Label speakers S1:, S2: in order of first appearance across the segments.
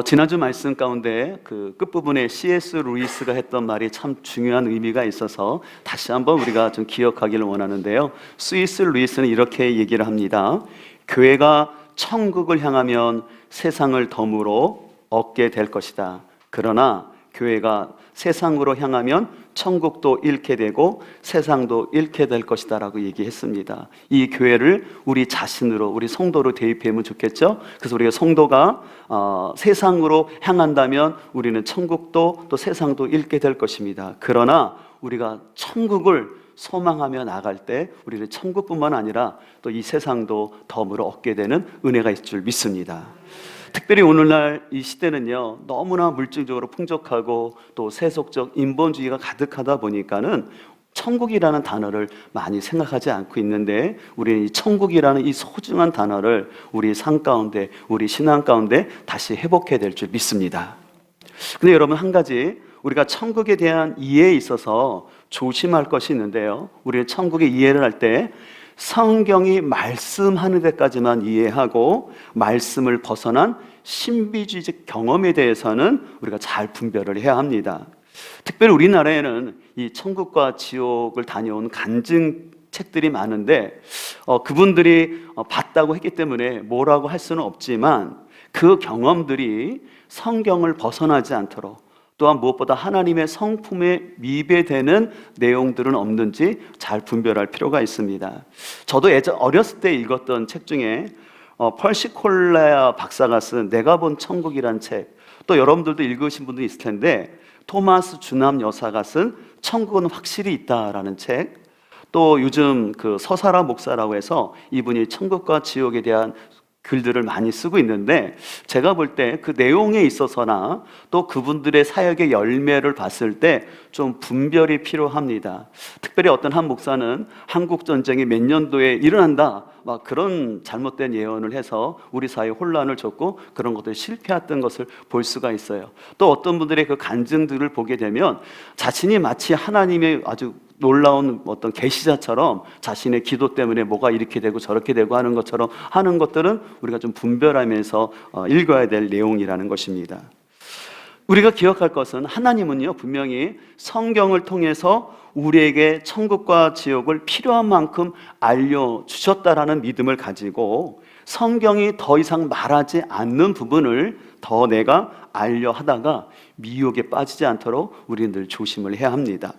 S1: 지난주 말씀 가운데 그 끝부분에 C.S. 루이스가 했던 말이 참 중요한 의미가 있어서 다시 한번 우리가 좀 기억하기를 원하는데요. C.S. 루이스는 이렇게 얘기를 합니다. 교회가 천국을 향하면 세상을 덤으로 얻게 될 것이다. 그러나 교회가 세상으로 향하면 천국도 잃게 되고 세상도 잃게 될 것이다 라고 얘기했습니다. 이 교회를 우리 자신으로, 우리 성도로 대입하면 좋겠죠. 그래서 우리가 성도가 세상으로 향한다면 우리는 천국도 또 세상도 잃게 될 것입니다. 그러나 우리가 천국을 소망하며 나갈 때 우리는 천국뿐만 아니라 또 이 세상도 덤으로 얻게 되는 은혜가 있을 줄 믿습니다. 특별히 오늘날 이 시대는요, 너무나 물질적으로 풍족하고 또 세속적 인본주의가 가득하다 보니까는 천국이라는 단어를 많이 생각하지 않고 있는데, 우리는 이 천국이라는 이 소중한 단어를 우리 삶 가운데, 우리 신앙 가운데 다시 회복해야 될 줄 믿습니다. 근데 여러분, 한 가지 우리가 천국에 대한 이해에 있어서 조심할 것이 있는데요, 우리는 천국의 이해를 할 때 성경이 말씀하는 데까지만 이해하고 말씀을 벗어난 신비주의적 경험에 대해서는 우리가 잘 분별을 해야 합니다. 특별히 우리나라에는 이 천국과 지옥을 다녀온 간증 책들이 많은데 그분들이 봤다고 했기 때문에 뭐라고 할 수는 없지만 그 경험들이 성경을 벗어나지 않도록, 또한 무엇보다 하나님의 성품에 위배되는 내용들은 없는지 잘 분별할 필요가 있습니다. 저도 예전 어렸을 때 읽었던 책 중에 펄시콜레아 박사가 쓴 내가 본 천국이란 책, 또 여러분들도 읽으신 분도 있을 텐데 토마스 주남 여사가 쓴 천국은 확실히 있다라는 책, 또 요즘 그 서사라 목사라고 해서 이분이 천국과 지옥에 대한 글들을 많이 쓰고 있는데, 제가 볼 때 그 내용에 있어서나 또 그분들의 사역의 열매를 봤을 때 좀 분별이 필요합니다. 특별히 어떤 한 목사는 한국 전쟁이 몇 년도에 일어난다, 막 그런 잘못된 예언을 해서 우리 사회에 혼란을 줬고 그런 것들이 실패했던 것을 볼 수가 있어요. 또 어떤 분들의 그 간증들을 보게 되면 자신이 마치 하나님의 아주 놀라운 어떤 계시자처럼 자신의 기도 때문에 뭐가 이렇게 되고 저렇게 되고 하는 것처럼 하는 것들은 우리가 좀 분별하면서 읽어야 될 내용이라는 것입니다. 우리가 기억할 것은 하나님은요, 분명히 성경을 통해서 우리에게 천국과 지옥을 필요한 만큼 알려주셨다라는 믿음을 가지고 성경이 더 이상 말하지 않는 부분을 더 내가 알려 하다가 미혹에 빠지지 않도록 우리는 늘 조심을 해야 합니다.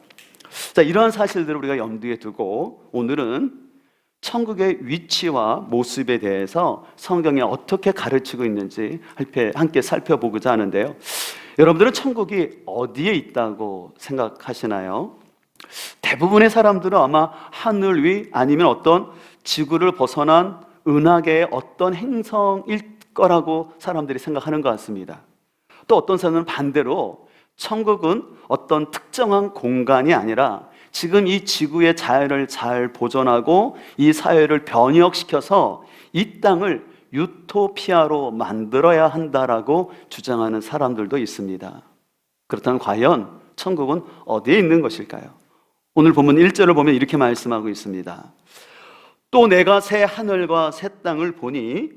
S1: 자, 이러한 사실들을 우리가 염두에 두고 오늘은 천국의 위치와 모습에 대해서 성경이 어떻게 가르치고 있는지 함께 살펴보고자 하는데요. 여러분들은 천국이 어디에 있다고 생각하시나요? 대부분의 사람들은 아마 하늘 위 아니면 어떤 지구를 벗어난 은하계의 어떤 행성일 거라고 사람들이 생각하는 것 같습니다. 또 어떤 사람은 반대로 천국은 어떤 특정한 공간이 아니라 지금 이 지구의 자연을 잘 보존하고 이 사회를 변혁시켜서 이 땅을 유토피아로 만들어야 한다라고 주장하는 사람들도 있습니다. 그렇다면 과연 천국은 어디에 있는 것일까요? 오늘 본문 1절을 보면 이렇게 말씀하고 있습니다. 또 내가 새 하늘과 새 땅을 보니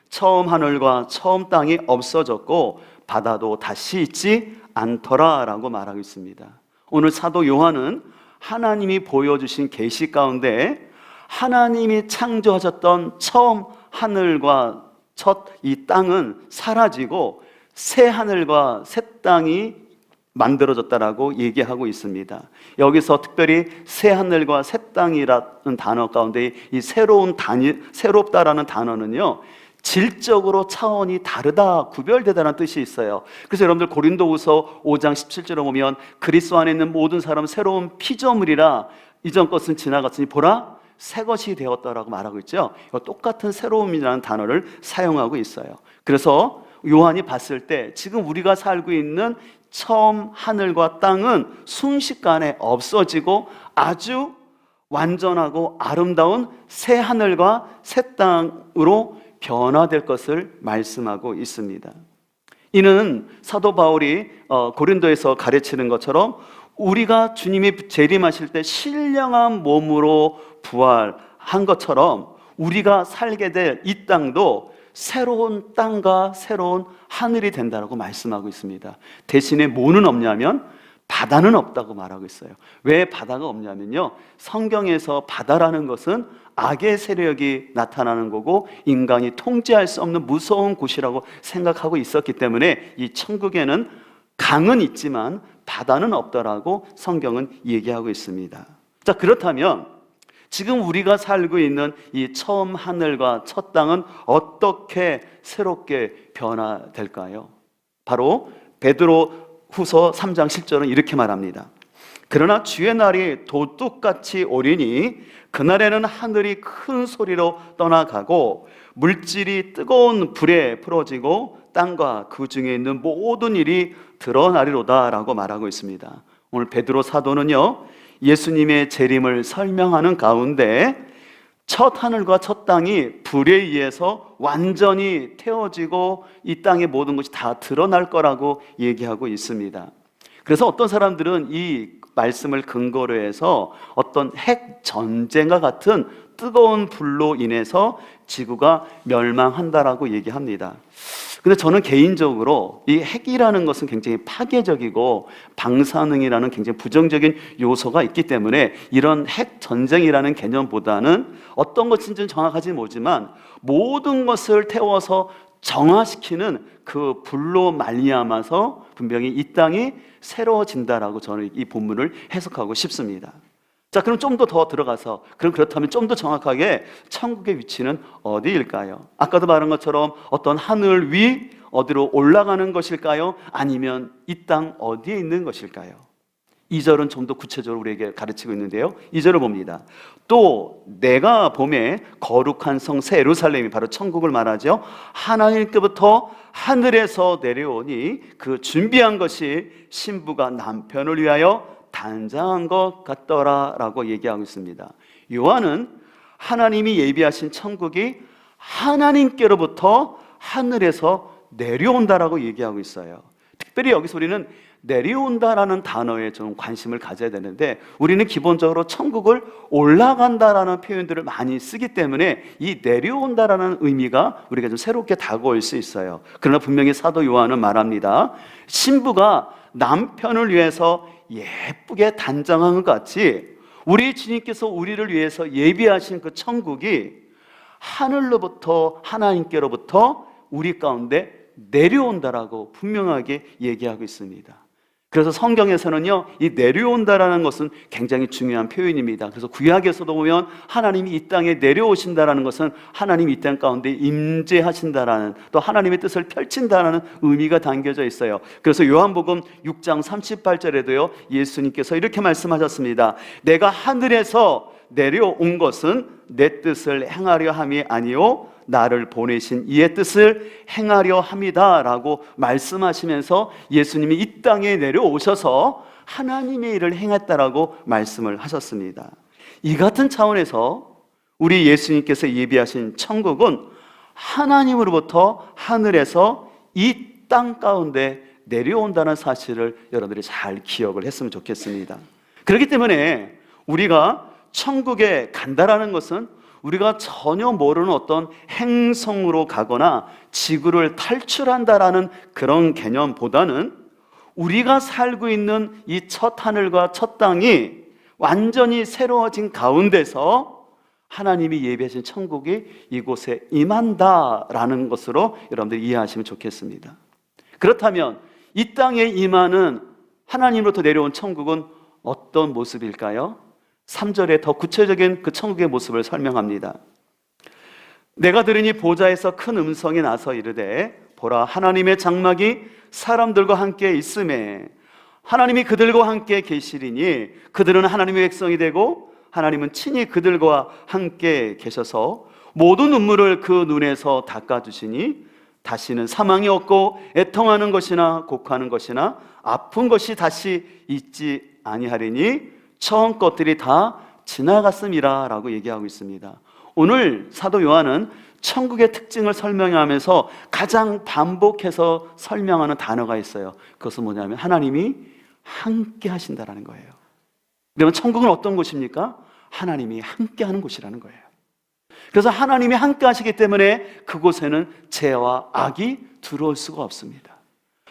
S1: 처음 하늘과 처음 땅이 없어졌고 바다도 다시 있지 않더라 라고 말하고 있습니다. 오늘 사도 요한은 하나님이 보여주신 계시 가운데 하나님이 창조하셨던 처음 하늘과 첫 이 땅은 사라지고 새 하늘과 새 땅이 만들어졌다라고 얘기하고 있습니다. 여기서 특별히 새 하늘과 새 땅이라는 단어 가운데 이 새롭다라는 단어는요, 질적으로 차원이 다르다, 구별되다는 뜻이 있어요. 그래서 여러분들 고린도후서 5장 17절에 보면 그리스도 안에 있는 모든 사람은 새로운 피조물이라 이전 것은 지나갔으니 보라 새 것이 되었다라고 말하고 있죠. 똑같은 새로움이라는 단어를 사용하고 있어요. 그래서 요한이 봤을 때 지금 우리가 살고 있는 처음 하늘과 땅은 순식간에 없어지고 아주 완전하고 아름다운 새 하늘과 새 땅으로 변화될 것을 말씀하고 있습니다. 이는 사도 바울이 고린도에서 가르치는 것처럼 우리가 주님이 재림하실 때 신령한 몸으로 부활한 것처럼 우리가 살게 될 이 땅도 새로운 땅과 새로운 하늘이 된다라고 말씀하고 있습니다. 대신에 뭐는 없냐면 바다는 없다고 말하고 있어요. 왜 바다가 없냐면요, 성경에서 바다라는 것은 악의 세력이 나타나는 거고 인간이 통제할 수 없는 무서운 곳이라고 생각하고 있었기 때문에 이 천국에는 강은 있지만 바다는 없다라고 성경은 얘기하고 있습니다. 자, 그렇다면 지금 우리가 살고 있는 이 처음 하늘과 첫 땅은 어떻게 새롭게 변화될까요? 바로 베드로 후서 3장 10절은 이렇게 말합니다. 그러나 주의 날이 도둑같이 오리니 그날에는 하늘이 큰 소리로 떠나가고 물질이 뜨거운 불에 풀어지고 땅과 그 중에 있는 모든 일이 드러나리로다 라고 말하고 있습니다. 오늘 베드로 사도는요, 예수님의 재림을 설명하는 가운데 첫 하늘과 첫 땅이 불에 의해서 완전히 태워지고 이 땅의 모든 것이 다 드러날 거라고 얘기하고 있습니다. 그래서 어떤 사람들은 이 말씀을 근거로 해서 어떤 핵 전쟁과 같은 뜨거운 불로 인해서 지구가 멸망한다라고 얘기합니다. 근데 저는 개인적으로 이 핵이라는 것은 굉장히 파괴적이고 방사능이라는 굉장히 부정적인 요소가 있기 때문에 이런 핵 전쟁이라는 개념보다는 어떤 것인지는 정확하지 못하지만 모든 것을 태워서 정화시키는 그 불로 말미암아서 분명히 이 땅이 새로워진다라고 저는 이 본문을 해석하고 싶습니다. 자, 그럼 좀 더 들어가서 그렇다면 좀 더 정확하게 천국의 위치는 어디일까요? 아까도 말한 것처럼 어떤 하늘 위 어디로 올라가는 것일까요? 아니면 이 땅 어디에 있는 것일까요? 2절은 좀 더 구체적으로 우리에게 가르치고 있는데요, 2절을 봅니다. 또 내가 보매 거룩한 성 새 예루살렘이 바로 천국을 말하죠. 하나님께부터 하늘에서 내려오니 그 준비한 것이 신부가 남편을 위하여 단장한 것 같더라 라고 얘기하고 있습니다. 요한은 하나님이 예비하신 천국이 하나님께로부터 하늘에서 내려온다라고 얘기하고 있어요. 특별히 여기서 우리는 내려온다라는 단어에 좀 관심을 가져야 되는데, 우리는 기본적으로 천국을 올라간다라는 표현들을 많이 쓰기 때문에 이 내려온다라는 의미가 우리가 좀 새롭게 다가올 수 있어요. 그러나 분명히 사도 요한은 말합니다. 신부가 남편을 위해서 예쁘게 단장한 것 같이 우리 주님께서 우리를 위해서 예비하신 그 천국이 하늘로부터 하나님께로부터 우리 가운데 내려온다라고 분명하게 얘기하고 있습니다. 그래서 성경에서는요, 이 내려온다라는 것은 굉장히 중요한 표현입니다. 그래서 구약에서도 보면 하나님이 이 땅에 내려오신다라는 것은 하나님이 이 땅 가운데 임재하신다라는, 또 하나님의 뜻을 펼친다라는 의미가 담겨져 있어요. 그래서 요한복음 6장 38절에도요 예수님께서 이렇게 말씀하셨습니다. 내가 하늘에서 내려온 것은 내 뜻을 행하려 함이 아니요 나를 보내신 이의 뜻을 행하려 함이다 라고 말씀하시면서 예수님이 이 땅에 내려오셔서 하나님의 일을 행했다라고 말씀을 하셨습니다. 이 같은 차원에서 우리 예수님께서 예비하신 천국은 하나님으로부터 하늘에서 이 땅 가운데 내려온다는 사실을 여러분들이 잘 기억을 했으면 좋겠습니다. 그렇기 때문에 우리가 천국에 간다라는 것은 우리가 전혀 모르는 어떤 행성으로 가거나 지구를 탈출한다라는 그런 개념보다는 우리가 살고 있는 이 첫 하늘과 첫 땅이 완전히 새로워진 가운데서 하나님이 예비하신 천국이 이곳에 임한다라는 것으로 여러분들이 이해하시면 좋겠습니다. 그렇다면 이 땅에 임하는 하나님으로부터 내려온 천국은 어떤 모습일까요? 3절에 더 구체적인 그 천국의 모습을 설명합니다. 내가 들으니 보좌에서 큰 음성이 나서 이르되 보라 하나님의 장막이 사람들과 함께 있음에 하나님이 그들과 함께 계시리니 그들은 하나님의 백성이 되고 하나님은 친히 그들과 함께 계셔서 모든 눈물을 그 눈에서 닦아주시니 다시는 사망이 없고 애통하는 것이나 곡하는 것이나 아픈 것이 다시 있지 아니하리니 처음 것들이 다 지나갔음이라 라고 얘기하고 있습니다. 오늘 사도 요한은 천국의 특징을 설명하면서 가장 반복해서 설명하는 단어가 있어요. 그것은 뭐냐면 하나님이 함께 하신다라는 거예요. 그러면 천국은 어떤 곳입니까? 하나님이 함께 하는 곳이라는 거예요. 그래서 하나님이 함께 하시기 때문에 그곳에는 죄와 악이 들어올 수가 없습니다.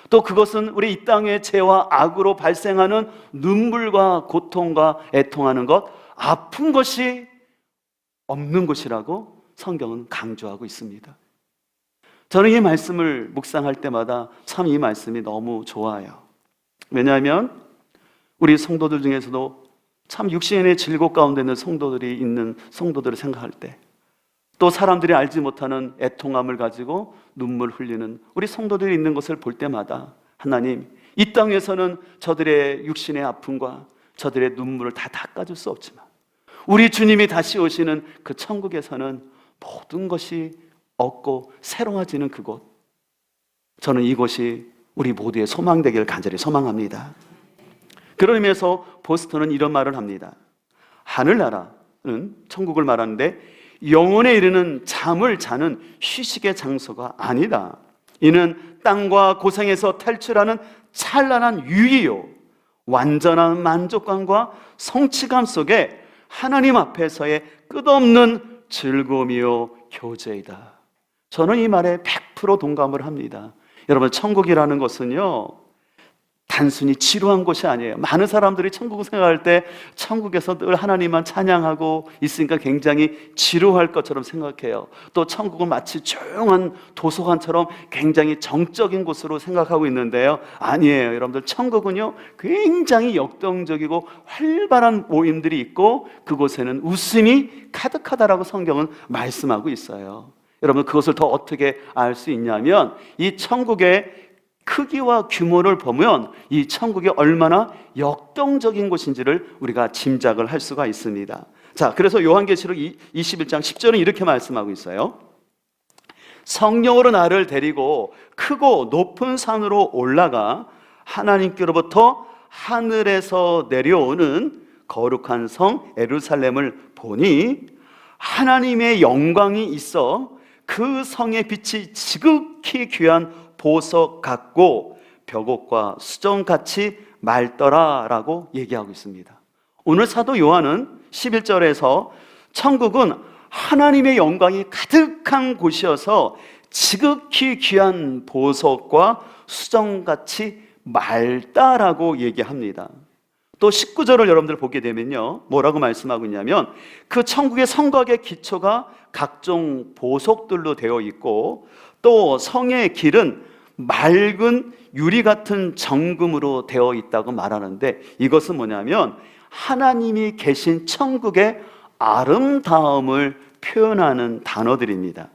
S1: 또 그것은 우리 이 땅의 죄와 악으로 발생하는 눈물과 고통과 애통하는 것, 아픈 것이 없는 곳이라고 성경은 강조하고 있습니다. 저는 이 말씀을 묵상할 때마다 참 이 말씀이 너무 좋아요. 왜냐하면 우리 성도들 중에서도 참 육신의 질곡 가운데 있는 성도들을 생각할 때, 또 사람들이 알지 못하는 애통함을 가지고 눈물 흘리는 우리 성도들이 있는 것을 볼 때마다 하나님, 이 땅에서는 저들의 육신의 아픔과 저들의 눈물을 다 닦아줄 수 없지만 우리 주님이 다시 오시는 그 천국에서는 모든 것이 없고 새로워지는 그곳, 저는 이곳이 우리 모두의 소망 되기를 간절히 소망합니다. 그런 의미에서 포스터는 이런 말을 합니다. 하늘나라는 천국을 말하는데 영혼에 이르는 잠을 자는 휴식의 장소가 아니다. 이는 땅과 고생에서 탈출하는 찬란한 유의요, 완전한 만족감과 성취감 속에 하나님 앞에서의 끝없는 즐거움이요 교제이다. 저는 이 말에 100% 동감을 합니다. 여러분, 천국이라는 것은요, 단순히 지루한 곳이 아니에요. 많은 사람들이 천국을 생각할 때 천국에서 늘 하나님만 찬양하고 있으니까 굉장히 지루할 것처럼 생각해요. 또 천국은 마치 조용한 도서관처럼 굉장히 정적인 곳으로 생각하고 있는데요, 아니에요. 여러분들, 천국은요 굉장히 역동적이고 활발한 모임들이 있고 그곳에는 웃음이 가득하다라고 성경은 말씀하고 있어요. 여러분, 그것을 더 어떻게 알 수 있냐면 이 천국의 크기와 규모를 보면 이 천국이 얼마나 역동적인 곳인지를 우리가 짐작을 할 수가 있습니다. 자, 그래서 요한계시록 21장 10절은 이렇게 말씀하고 있어요. 성령으로 나를 데리고 크고 높은 산으로 올라가 하나님께로부터 하늘에서 내려오는 거룩한 성 예루살렘을 보니 하나님의 영광이 있어 그 성의 빛이 지극히 귀한 보석 같고 벽옥과 수정같이 맑더라라고 얘기하고 있습니다. 오늘 사도 요한은 11절에서 천국은 하나님의 영광이 가득한 곳이어서 지극히 귀한 보석과 수정같이 맑다라고 얘기합니다. 또 19절을 여러분들 보게 되면요, 뭐라고 말씀하고 있냐면 그 천국의 성곽의 기초가 각종 보석들로 되어 있고 또 성의 길은 맑은 유리 같은 정금으로 되어 있다고 말하는데, 이것은 뭐냐면 하나님이 계신 천국의 아름다움을 표현하는 단어들입니다.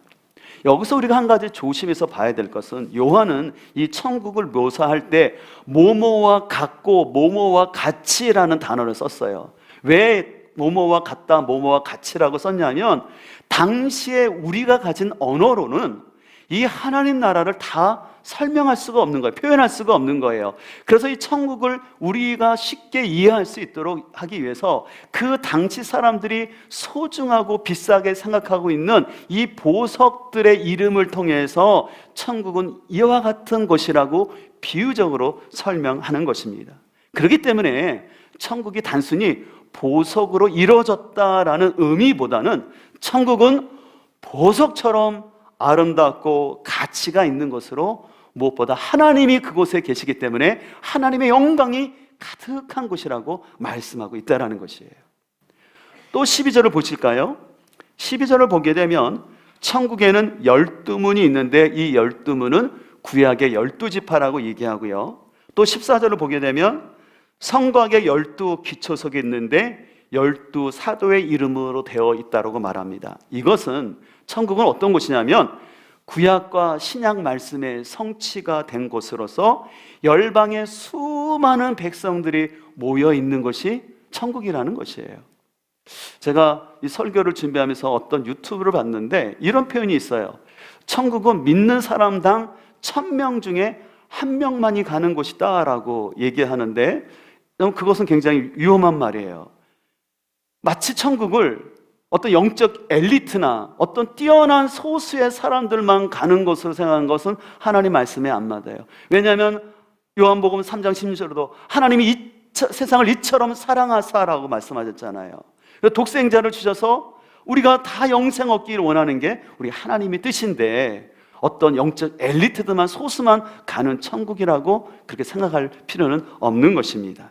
S1: 여기서 우리가 한 가지 조심해서 봐야 될 것은, 요한은 이 천국을 묘사할 때 모모와 같고 모모와 같이라는 단어를 썼어요. 왜 모모와 같다, 모모와 같이라고 썼냐면 당시에 우리가 가진 언어로는 이 하나님 나라를 다 설명할 수가 없는 거예요. 표현할 수가 없는 거예요. 그래서 이 천국을 우리가 쉽게 이해할 수 있도록 하기 위해서 그 당시 사람들이 소중하고 비싸게 생각하고 있는 이 보석들의 이름을 통해서 천국은 이와 같은 곳이라고 비유적으로 설명하는 것입니다. 그렇기 때문에 천국이 단순히 보석으로 이루어졌다라는 의미보다는 천국은 보석처럼 아름답고 가치가 있는 것으로, 무엇보다 하나님이 그곳에 계시기 때문에 하나님의 영광이 가득한 곳이라고 말씀하고 있다는 것이에요. 또 12절을 보실까요? 12절을 보게 되면 천국에는 12문이 있는데 이 12문은 구약의 12지파라고 얘기하고요. 또 14절을 보게 되면 성곽의 12 기초석이 있는데 12 사도의 이름으로 되어 있다고 말합니다. 이것은 천국은 어떤 곳이냐면 구약과 신약 말씀의 성취가 된 곳으로서 열방의 수많은 백성들이 모여 있는 것이 천국이라는 것이에요. 제가 이 설교를 준비하면서 어떤 유튜브를 봤는데 이런 표현이 있어요. 천국은 믿는 사람당 1000명 중에 1명만이 가는 곳이다 라고 얘기하는데, 그것은 굉장히 위험한 말이에요. 마치 천국을 어떤 영적 엘리트나 어떤 뛰어난 소수의 사람들만 가는 것으로 생각하는 것은 하나님 말씀에 안 맞아요. 왜냐하면 요한복음 3장 16절에도 하나님이 세상을 이처럼 사랑하사라고 말씀하셨잖아요. 독생자를 주셔서 우리가 다 영생 얻기를 원하는 게 우리 하나님의 뜻인데 어떤 영적 엘리트들만 소수만 가는 천국이라고 그렇게 생각할 필요는 없는 것입니다.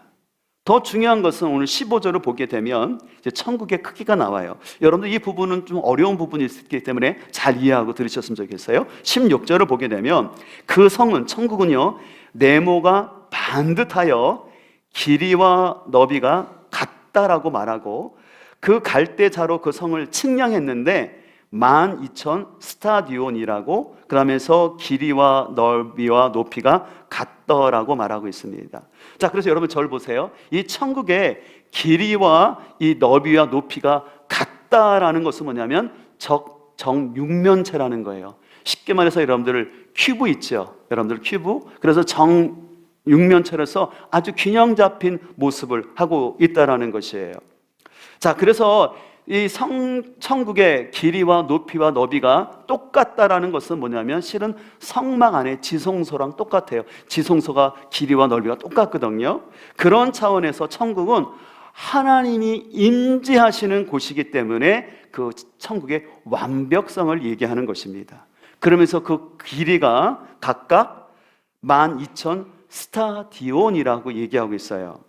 S1: 더 중요한 것은 오늘 15절을 보게 되면 이제 천국의 크기가 나와요. 여러분들 이 부분은 좀 어려운 부분이 있기 때문에 잘 이해하고 들으셨으면 좋겠어요. 16절을 보게 되면 그 성은, 천국은요, 네모가 반듯하여 길이와 너비가 같다라고 말하고 그 갈대자로 그 성을 측량했는데 12,000 스타디온이라고, 그러면서 길이와 넓이와 높이가 같더라고 말하고 있습니다. 자, 그래서 여러분 저를 보세요. 이 천국의 길이와 이 넓이와 높이가 같다라는 것은 뭐냐면 정육면체라는 거예요. 쉽게 말해서 여러분들 큐브 있죠? 여러분들 큐브. 그래서 정육면체로서 아주 균형 잡힌 모습을 하고 있다라는 것이에요. 자, 그래서 이 천국의 길이와 높이와 너비가 똑같다라는 것은 뭐냐면 실은 성막 안에 지성소랑 똑같아요. 지성소가 길이와 넓이가 똑같거든요. 그런 차원에서 천국은 하나님이 임재하시는 곳이기 때문에 그 천국의 완벽성을 얘기하는 것입니다. 그러면서 그 길이가 각각 12,000 스타디온이라고 얘기하고 있어요.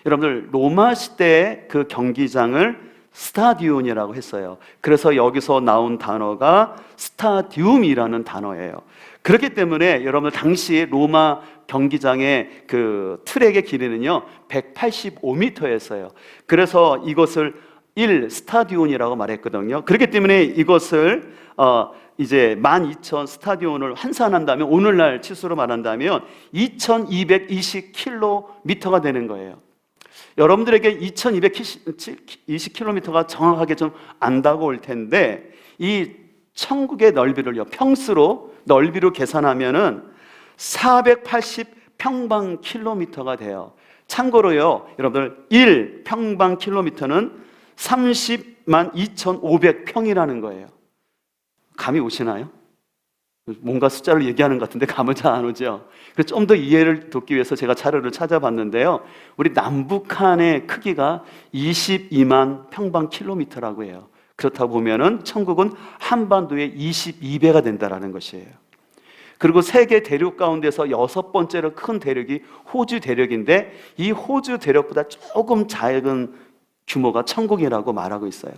S1: 여러분들 로마 시대의 그 경기장을 스타디움이라고 했어요. 그래서 여기서 나온 단어가 스타디움이라는 단어예요. 그렇기 때문에 여러분들 당시 로마 경기장의 그 트랙의 길이는요 185m였어요. 그래서 이것을 1스타디온이라고 말했거든요. 그렇기 때문에 이것을 이제 12,000 스타디온을 환산한다면 오늘날 치수로 말한다면 2220km가 되는 거예요. 여러분들에게 2220km가 정확하게 좀 안다고 올 텐데 이 천국의 넓이를요 평수로 넓이로 계산하면은 480평방킬로미터가 돼요. 참고로요 여러분들 1평방킬로미터는 30만 2,500평이라는 거예요. 감이 오시나요? 뭔가 숫자를 얘기하는 것 같은데 감은 잘 안 오죠. 그래서 좀 더 이해를 돕기 위해서 제가 자료를 찾아봤는데요, 우리 남북한의 크기가 22만 평방킬로미터라고 해요. 그렇다 보면은 천국은 한반도의 22배가 된다라는 것이에요. 그리고 세계 대륙 가운데서 6번째로 큰 대륙이 호주 대륙인데 이 호주 대륙보다 조금 작은 규모가 천국이라고 말하고 있어요.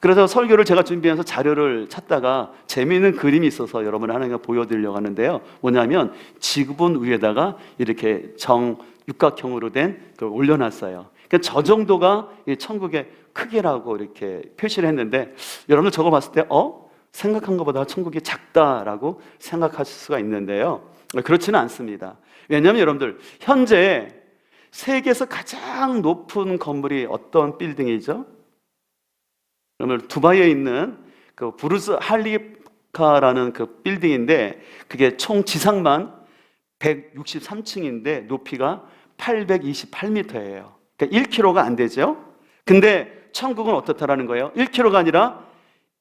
S1: 그래서 설교를 제가 준비해서 자료를 찾다가 재미있는 그림이 있어서 여러분 하나님께 보여드리려고 하는데요, 뭐냐면 지구본 위에다가 이렇게 정육각형으로 된 걸 올려놨어요. 그러니까 저 정도가 천국의 크기라고 이렇게 표시를 했는데 여러분들 저거 봤을 때 생각한 것보다 천국이 작다라고 생각하실 수가 있는데요, 그렇지는 않습니다. 왜냐하면 여러분들 현재 세계에서 가장 높은 건물이 어떤 빌딩이죠? 그러면 두바이에 있는 그 부르즈 할리파라는 그 빌딩인데 그게 총 지상만 163층인데 높이가 828m예요. 그러니까 1km가 안 되죠. 근데 천국은 어떻다라는 거예요? 1km가 아니라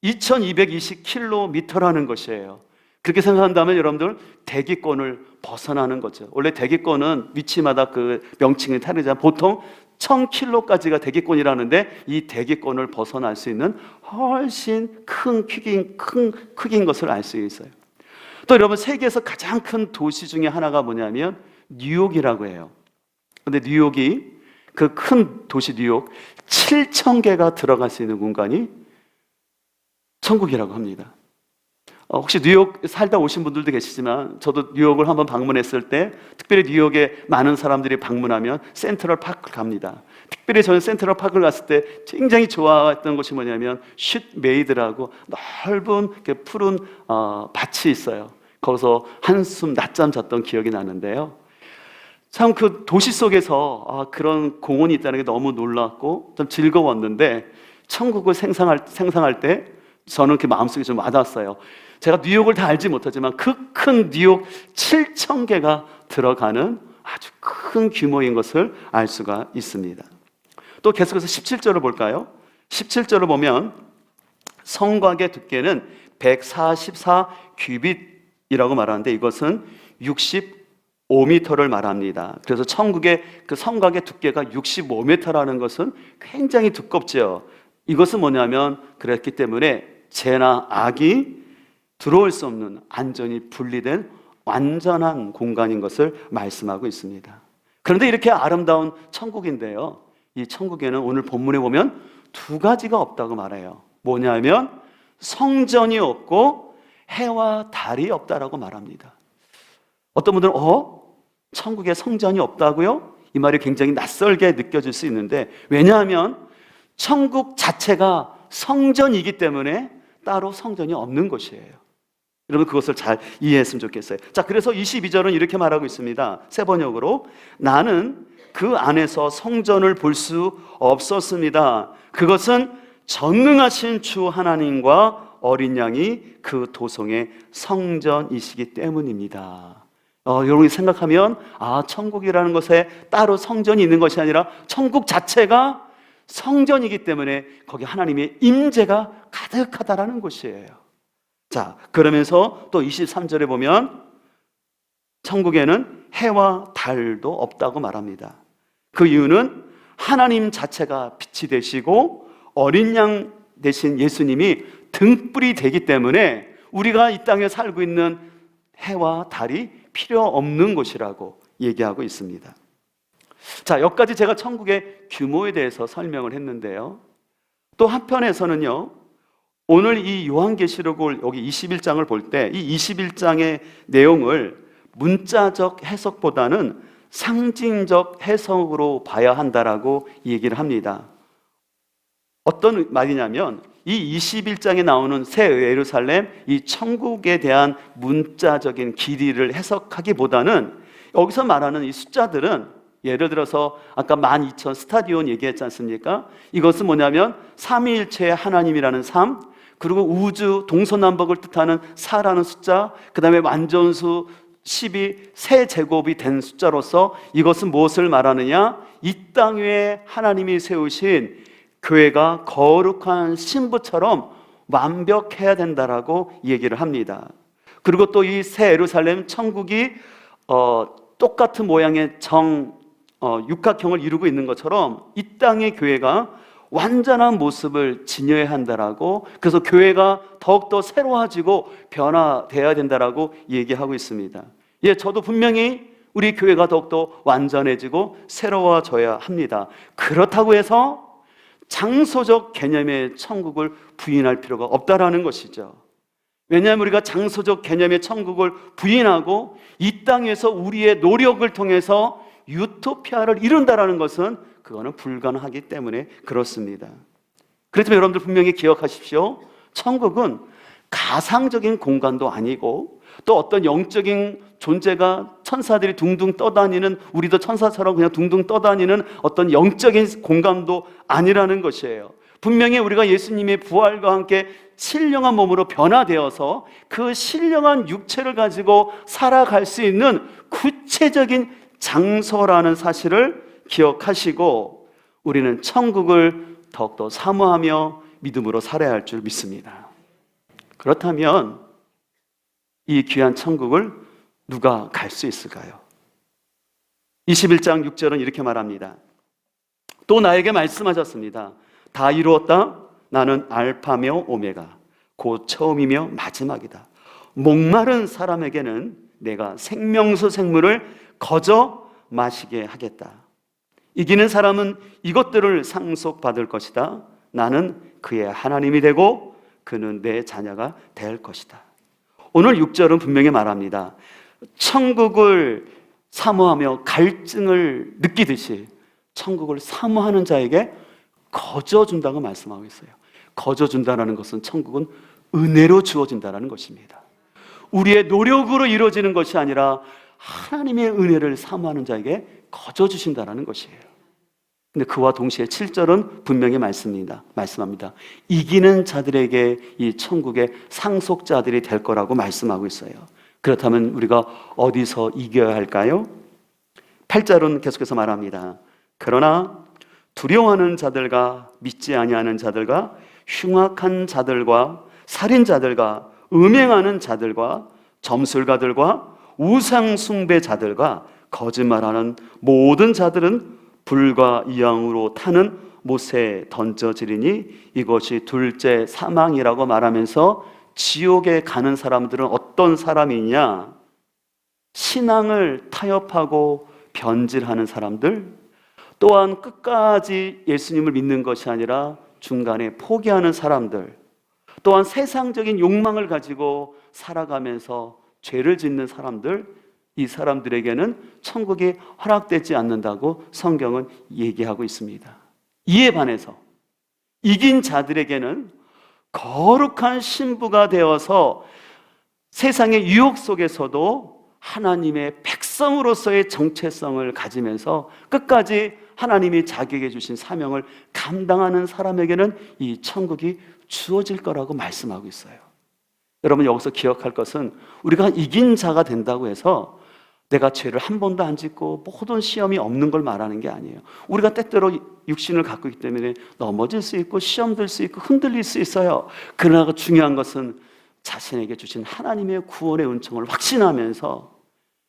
S1: 2220km라는 것이에요. 그렇게 생각한다면 여러분들 대기권을 벗어나는 거죠. 원래 대기권은 위치마다 그 명칭이 다르잖아요. 보통 1000km까지가 대기권이라는데 이 대기권을 벗어날 수 있는 훨씬 큰 크기인 것을 알 수 있어요. 또 여러분 세계에서 가장 큰 도시 중에 하나가 뭐냐면 뉴욕이라고 해요. 근데 뉴욕이 그 큰 도시 뉴욕 7000개가 들어갈 수 있는 공간이 천국이라고 합니다. 혹시 뉴욕 살다 오신 분들도 계시지만 저도 뉴욕을 한번 방문했을 때 특별히 뉴욕에 많은 사람들이 방문하면 센트럴 파크를 갑니다. 특별히 저는 센트럴 파크를 갔을 때 굉장히 좋아했던 곳이 뭐냐면 슛메이드라고 넓은 푸른 밭이 있어요. 거기서 한숨 낮잠 잤던 기억이 나는데요, 참 그 도시 속에서 그런 공원이 있다는 게 너무 놀랐고 좀 즐거웠는데 천국을 생상할 때 저는 그 마음속에 좀 와닿았어요. 제가 뉴욕을 다 알지 못하지만 그 큰 뉴욕 7000개가 들어가는 아주 큰 규모인 것을 알 수가 있습니다. 또 계속해서 17절을 볼까요? 17절을 보면 성곽의 두께는 144규빗이라고 말하는데 이것은 65m를 말합니다. 그래서 천국의 그 성곽의 두께가 65m라는 것은 굉장히 두껍죠. 이것은 뭐냐면 그랬기 때문에 죄나 악이 들어올 수 없는 완전히 분리된 완전한 공간인 것을 말씀하고 있습니다. 그런데 이렇게 아름다운 천국인데요, 이 천국에는 오늘 본문에 보면 두 가지가 없다고 말해요. 뭐냐면 성전이 없고 해와 달이 없다라고 말합니다. 어떤 분들은 천국에 성전이 없다고요? 이 말이 굉장히 낯설게 느껴질 수 있는데, 왜냐하면 천국 자체가 성전이기 때문에 따로 성전이 없는 곳이에요. 여러분 그것을 잘 이해했으면 좋겠어요. 자, 그래서 22절은 이렇게 말하고 있습니다. 세 번역으로, 나는 그 안에서 성전을 볼 수 없었습니다. 그것은 전능하신 주 하나님과 어린 양이 그 도성의 성전이시기 때문입니다. 여러분이 생각하면 천국이라는 것에 따로 성전이 있는 것이 아니라 천국 자체가 성전이기 때문에 거기 하나님의 임재가 가득하다라는 곳이에요. 자, 그러면서 또 23절에 보면 천국에는 해와 달도 없다고 말합니다. 그 이유는 하나님 자체가 빛이 되시고 어린 양 대신 예수님이 등불이 되기 때문에 우리가 이 땅에 살고 있는 해와 달이 필요 없는 곳이라고 얘기하고 있습니다. 자, 여기까지 제가 천국의 규모에 대해서 설명을 했는데요, 또 한편에서는요, 오늘 이 요한계시록을 여기 21장을 볼 때 이 21장의 내용을 문자적 해석보다는 상징적 해석으로 봐야 한다라고 얘기를 합니다. 어떤 말이냐면 이 21장에 나오는 새 예루살렘, 이 천국에 대한 문자적인 길이를 해석하기보다는 여기서 말하는 이 숫자들은, 예를 들어서 아까 12,000 스타디온 얘기했지 않습니까? 이것은 뭐냐면 삼위일체의 하나님이라는 3, 그리고 우주 동서남북을 뜻하는 4라는 숫자, 그 다음에 완전수 10이 세제곱이 된 숫자로서 이것은 무엇을 말하느냐? 이 땅 위에 하나님이 세우신 교회가 거룩한 신부처럼 완벽해야 된다라고 얘기를 합니다. 그리고 또 이 새 예루살렘 천국이 똑같은 모양의 육각형을 이루고 있는 것처럼 이 땅의 교회가 완전한 모습을 지녀야 한다라고, 그래서 교회가 더욱더 새로워지고 변화되어야 된다라고 얘기하고 있습니다. 저도 분명히 우리 교회가 더욱더 완전해지고 새로워져야 합니다. 그렇다고 해서 장소적 개념의 천국을 부인할 필요가 없다라는 것이죠. 왜냐하면 우리가 장소적 개념의 천국을 부인하고 이 땅에서 우리의 노력을 통해서 유토피아를 이룬다라는 것은 그거는 불가능하기 때문에 그렇습니다. 그렇지만 여러분들 분명히 기억하십시오. 천국은 가상적인 공간도 아니고 또 어떤 영적인 존재가 천사들이 둥둥 떠다니는, 우리도 천사처럼 그냥 둥둥 떠다니는 어떤 영적인 공간도 아니라는 것이에요. 분명히 우리가 예수님의 부활과 함께 신령한 몸으로 변화되어서 그 신령한 육체를 가지고 살아갈 수 있는 구체적인 장소라는 사실을 기억하시고 우리는 천국을 더욱더 사모하며 믿음으로 살아야 할 줄 믿습니다. 그렇다면 이 귀한 천국을 누가 갈 수 있을까요? 21장 6절은 이렇게 말합니다. 또 나에게 말씀하셨습니다. 다 이루었다. 나는 알파며 오메가, 곧 처음이며 마지막이다. 목마른 사람에게는 내가 생명수 생물을 거저 마시게 하겠다. 이기는 사람은 이것들을 상속받을 것이다. 나는 그의 하나님이 되고 그는 내 자녀가 될 것이다. 오늘 6절은 분명히 말합니다. 천국을 사모하며 갈증을 느끼듯이 천국을 사모하는 자에게 거저 준다고 말씀하고 있어요. 거저 준다는 것은 천국은 은혜로 주어진다는 것입니다. 우리의 노력으로 이루어지는 것이 아니라 하나님의 은혜를 사모하는 자에게 거저 주신다는 것이에요. 근데 그와 동시에 7절은 분명히 말씀합니다. 이기는 자들에게 이 천국의 상속자들이 될 거라고 말씀하고 있어요. 그렇다면 우리가 어디서 이겨야 할까요? 8절은 계속해서 말합니다. 그러나 두려워하는 자들과 믿지 아니하는 자들과 흉악한 자들과 살인자들과 음행하는 자들과 점술가들과 우상숭배자들과 거짓말하는 모든 자들은 불과 이양으로 타는 못에 던져지리니 이것이 둘째 사망이라고 말하면서 지옥에 가는 사람들은 어떤 사람이냐? 신앙을 타협하고 변질하는 사람들, 또한 끝까지 예수님을 믿는 것이 아니라 중간에 포기하는 사람들, 또한 세상적인 욕망을 가지고 살아가면서 죄를 짓는 사람들, 이 사람들에게는 천국이 허락되지 않는다고 성경은 얘기하고 있습니다. 이에 반해서 이긴 자들에게는 거룩한 신부가 되어서 세상의 유혹 속에서도 하나님의 백성으로서의 정체성을 가지면서 끝까지 하나님이 자기에게 주신 사명을 감당하는 사람에게는 이 천국이 주어질 거라고 말씀하고 있어요. 여러분, 여기서 기억할 것은 우리가 이긴 자가 된다고 해서 내가 죄를 한 번도 안 짓고 모든 시험이 없는 걸 말하는 게 아니에요. 우리가 때때로 육신을 갖고 있기 때문에 넘어질 수 있고 시험 들 수 있고 흔들릴 수 있어요. 그러나 중요한 것은 자신에게 주신 하나님의 구원의 은총을 확신하면서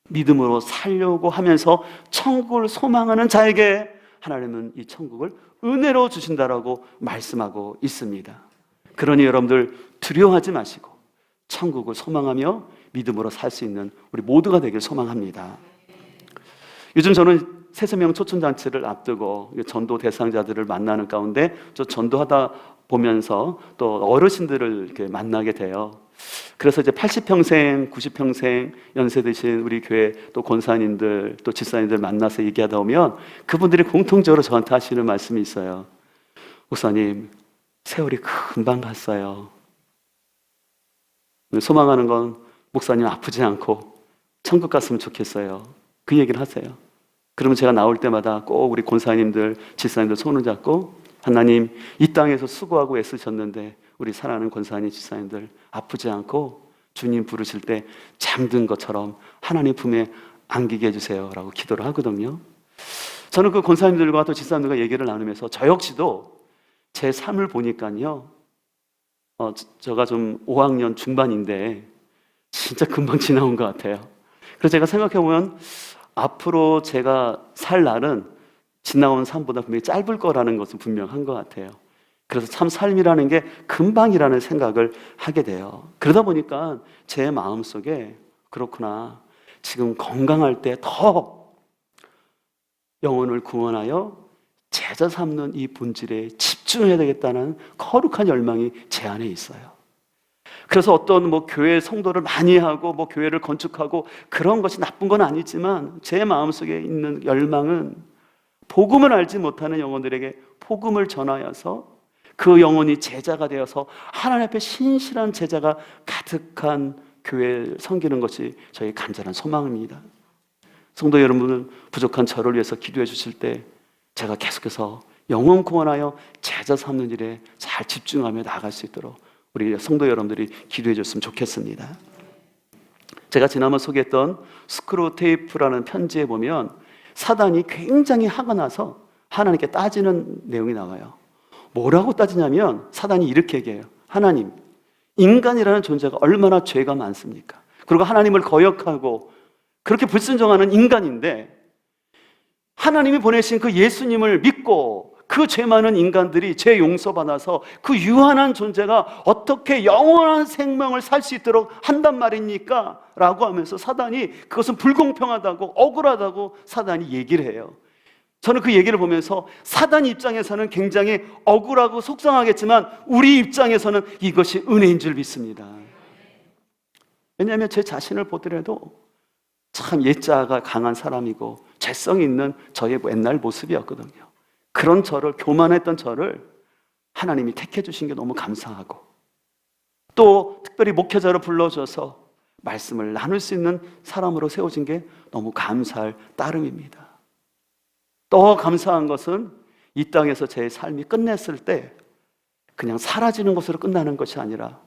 S1: 믿음으로 살려고 하면서 천국을 소망하는 자에게 하나님은 이 천국을 은혜로 주신다라고 말씀하고 있습니다. 그러니 여러분들 두려워하지 마시고 천국을 소망하며 믿음으로 살 수 있는 우리 모두가 되길 소망합니다. 요즘 저는 새세명 초청잔치를 앞두고 전도 대상자들을 만나는 가운데 저 전도하다 보면서 또 어르신들을 이렇게 만나게 돼요. 그래서 이제 80평생, 90평생 연세 드신 우리 교회 또 권사님들 또 집사님들 만나서 얘기하다 보면 그분들이 공통적으로 저한테 하시는 말씀이 있어요. 목사님, 세월이 금방 갔어요. 소망하는 건 목사님 아프지 않고 천국 갔으면 좋겠어요. 그 얘기를 하세요. 그러면 제가 나올 때마다 꼭 우리 권사님들, 집사님들 손을 잡고 하나님, 이 땅에서 수고하고 애쓰셨는데 우리 사랑하는 권사님, 집사님들 아프지 않고 주님 부르실 때 잠든 것처럼 하나님 품에 안기게 해주세요 라고 기도를 하거든요. 저는 그 권사님들과 또 집사님들과 얘기를 나누면서 저 역시도 제 삶을 보니까요, 제가 좀 5학년 중반인데 진짜 금방 지나온 것 같아요. 그래서 제가 생각해보면 앞으로 제가 살 날은 지나온 삶보다 분명히 짧을 거라는 것은 분명한 것 같아요. 그래서 참 삶이라는 게 금방이라는 생각을 하게 돼요. 그러다 보니까 제 마음속에 그렇구나, 지금 건강할 때 더 영혼을 구원하여 제자 삼는 이 본질에 집중해야 되겠다는 거룩한 열망이 제 안에 있어요. 그래서 어떤 교회 성도를 많이 하고 교회를 건축하고 그런 것이 나쁜 건 아니지만 제 마음속에 있는 열망은 복음을 알지 못하는 영혼들에게 복음을 전하여서 그 영혼이 제자가 되어서 하나님 앞에 신실한 제자가 가득한 교회를 섬기는 것이 저희 간절한 소망입니다. 성도 여러분은 부족한 저를 위해서 기도해 주실 때 제가 계속해서 영혼 구원하여 제자 삼는 일에 잘 집중하며 나아갈 수 있도록 우리 성도 여러분들이 기도해 줬으면 좋겠습니다. 제가 지난번 소개했던 스크루테이프라는 편지에 보면 사단이 굉장히 화가 나서 하나님께 따지는 내용이 나와요. 뭐라고 따지냐면 사단이 이렇게 얘기해요. 하나님, 인간이라는 존재가 얼마나 죄가 많습니까? 그리고 하나님을 거역하고 그렇게 불순종하는 인간인데 하나님이 보내신 그 예수님을 믿고 그 죄 많은 인간들이 죄 용서받아서 그 유한한 존재가 어떻게 영원한 생명을 살 수 있도록 한단 말입니까? 라고 하면서 사단이 그것은 불공평하다고 억울하다고 사단이 얘기를 해요. 저는 그 얘기를 보면서 사단 입장에서는 굉장히 억울하고 속상하겠지만 우리 입장에서는 이것이 은혜인 줄 믿습니다. 왜냐하면 제 자신을 보더라도 참 옛자가 강한 사람이고 죄성이 있는 저의 옛날 모습이었거든요. 그런 저를, 교만했던 저를 하나님이 택해 주신 게 너무 감사하고 또 특별히 목회자로 불러줘서 말씀을 나눌 수 있는 사람으로 세워진 게 너무 감사할 따름입니다. 더 감사한 것은 이 땅에서 제 삶이 끝냈을 때 그냥 사라지는 것으로 끝나는 것이 아니라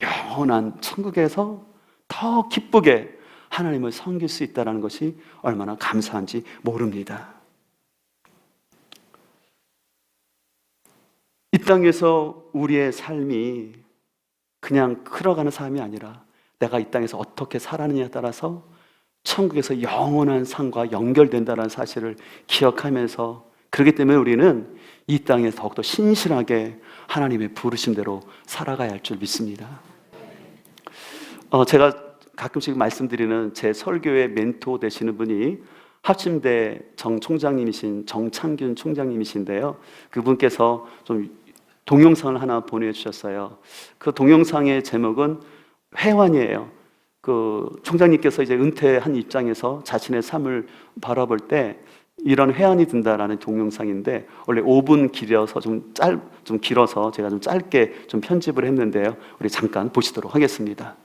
S1: 영원한 천국에서 더 기쁘게 하나님을 섬길 수 있다는 것이 얼마나 감사한지 모릅니다. 이 땅에서 우리의 삶이 그냥 흘러가는 삶이 아니라 내가 이 땅에서 어떻게 살았느냐에 따라서 천국에서 영원한 상과 연결된다는 사실을 기억하면서 그렇기 때문에 우리는 이 땅에 더욱더 신실하게 하나님의 부르심대로 살아가야 할 줄 믿습니다. 제가 가끔씩 말씀드리는 제 설교의 멘토 되시는 분이 합심대 정 총장님이신 정창균 총장님이신데요. 그분께서 좀 동영상을 하나 보내주셨어요. 그 동영상의 제목은 회환이에요. 그 총장님께서 이제 은퇴한 입장에서 자신의 삶을 바라볼 때 이런 회한이 든다라는 동영상인데, 원래 5분 길어서 좀 길어서 제가 좀 짧게 좀 편집을 했는데요. 우리 잠깐 보시도록 하겠습니다.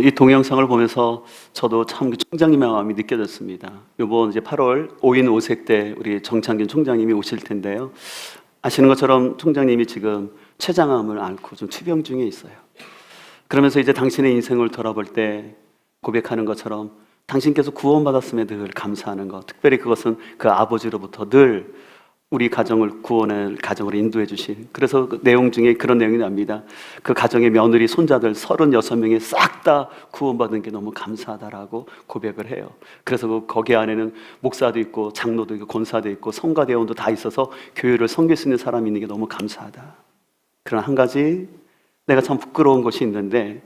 S1: 이 동영상을 보면서 저도 참 그 총장님의 마음이 느껴졌습니다. 이번 이제 8월 5인 5색 때 우리 정창균 총장님이 오실 텐데요. 아시는 것처럼 총장님이 지금 췌장암을 앓고 좀 투병 중에 있어요. 그러면서 이제 당신의 인생을 돌아볼 때 고백하는 것처럼 당신께서 구원받았음에 늘 감사하는 것, 특별히 그것은 그 아버지로부터 늘 우리 가정을 구원의 가정으로 인도해 주신, 그래서 그 내용 중에 그런 내용이 납니다. 그 가정의 며느리, 손자들 36명이 싹 다 구원받은 게 너무 감사하다라고 고백을 해요. 그래서 거기 안에는 목사도 있고 장로도 있고 권사도 있고 성가대원도 다 있어서 교회를 섬길 수 있는 사람이 있는 게 너무 감사하다. 그러나 한 가지 내가 참 부끄러운 것이 있는데,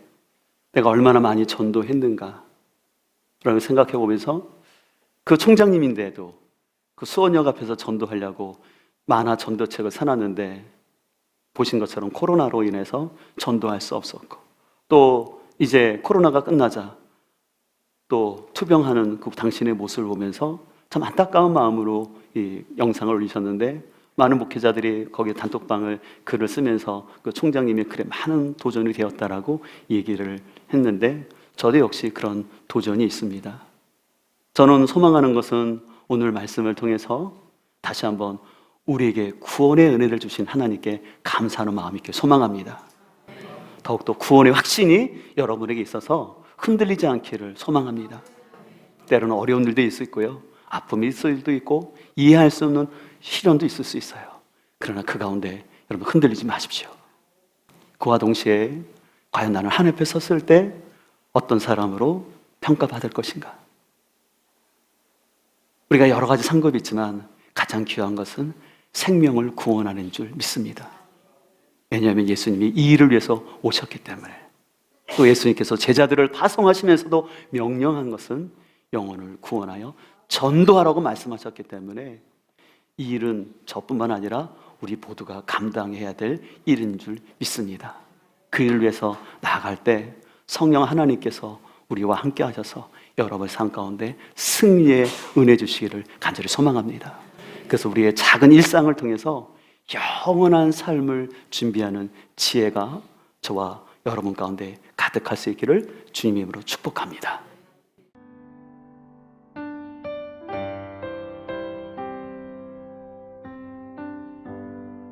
S1: 내가 얼마나 많이 전도했는가 라고 생각해 보면서 그 총장님인데도 그 수원역 앞에서 전도하려고 만화 전도책을 사놨는데, 보신 것처럼 코로나로 인해서 전도할 수 없었고, 또 이제 코로나가 끝나자 또 투병하는 그 당신의 모습을 보면서 참 안타까운 마음으로 이 영상을 올리셨는데, 많은 목회자들이 거기에 단톡방을 글을 쓰면서 그 총장님이 그래 많은 도전이 되었다라고 얘기를 했는데, 저도 역시 그런 도전이 있습니다. 저는 소망하는 것은 오늘 말씀을 통해서 다시 한번 우리에게 구원의 은혜를 주신 하나님께 감사하는 마음 있게 소망합니다. 더욱더 구원의 확신이 여러분에게 있어서 흔들리지 않기를 소망합니다. 때로는 어려운 일도 있을 있고요, 아픔이 있을 수도 있고, 이해할 수 없는 시련도 있을 수 있어요. 그러나 그 가운데 여러분 흔들리지 마십시오. 그와 동시에 과연 나는 하나님 앞에 섰을 때 어떤 사람으로 평가받을 것인가? 우리가 여러 가지 상급이 있지만 가장 귀한 것은 생명을 구원하는 줄 믿습니다. 왜냐하면 예수님이 이 일을 위해서 오셨기 때문에. 또 예수님께서 제자들을 파송하시면서도 명령한 것은 영혼을 구원하여 전도하라고 말씀하셨기 때문에 이 일은 저뿐만 아니라 우리 모두가 감당해야 될 일인 줄 믿습니다. 그 일을 위해서 나아갈 때 성령 하나님께서 우리와 함께 하셔서 여러분의 삶 가운데 승리의 은혜 주시기를 간절히 소망합니다. 그래서 우리의 작은 일상을 통해서 영원한 삶을 준비하는 지혜가 저와 여러분 가운데 가득할 수 있기를 주님 이름으로 축복합니다.